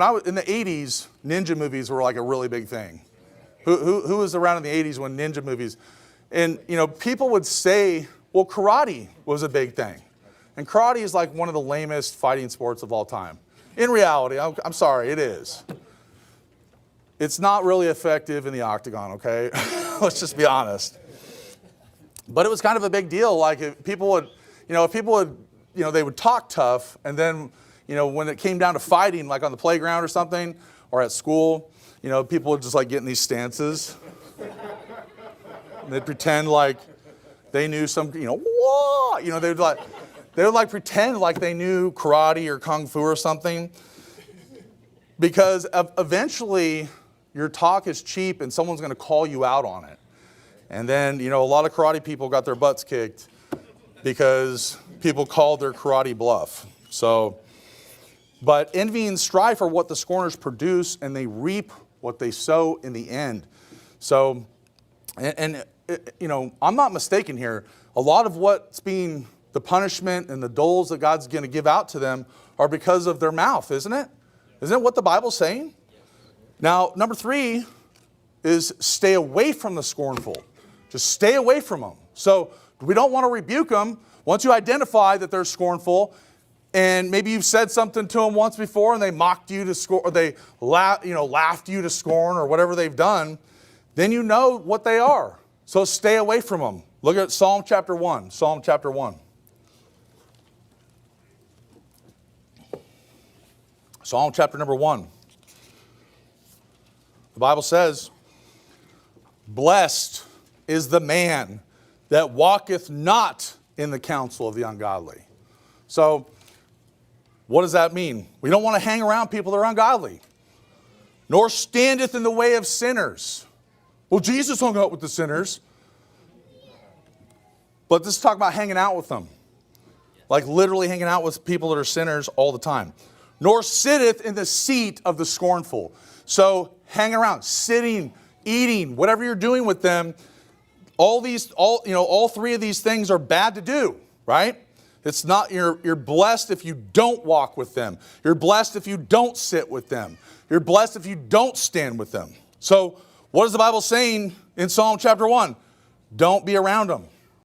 When I was in the 80s, ninja movies were like a really big thing. Who was around in the 80s when ninja movies? And, you know, people would say, well, karate was a big thing. And karate is like one of the lamest fighting sports of all time. In reality, I'm sorry, it is. It's not really effective in the octagon, okay? Let's just be honest. But it was kind of a big deal. Like if people would, they would talk tough, and then, you know, when it came down to fighting, like on the playground or something, or at school, you know, people would just like get in these stances. And they'd pretend like they knew some, you know, whoa! You know, they would pretend like they knew karate or kung fu or something. Because eventually your talk is cheap and someone's going to call you out on it. And then, you know, a lot of karate people got their butts kicked because people called their karate bluff. So, but envy and strife are what the scorners produce, and they reap what they sow in the end. So, you know, I'm not mistaken here. A lot of what's being the punishment and the doles that God's going to give out to them are because of their mouth, isn't it? Isn't it what the Bible's saying? Now, number 3 is stay away from the scornful. Just stay away from them. So we don't want to rebuke them. Once you identify that they're scornful, and maybe you've said something to them once before and they mocked you to scorn, or they laughed you to scorn, or whatever they've done, then you know what they are. So stay away from them. Look at Psalm chapter 1. Psalm chapter 1. Psalm chapter number 1. The Bible says, "Blessed is the man that walketh not in the counsel of the ungodly." So, what does that mean? We don't want to hang around people that are ungodly. "Nor standeth in the way of sinners." Well, Jesus hung out with the sinners. But this is talking about hanging out with them. Like literally hanging out with people that are sinners all the time. "Nor sitteth in the seat of the scornful." So hang around, sitting, eating, whatever you're doing with them. All 3 of these things are bad to do, right? It's not, you're blessed if you don't walk with them. You're blessed if you don't sit with them. You're blessed if you don't stand with them. So what is the Bible saying in Psalm chapter 1? Don't be around them.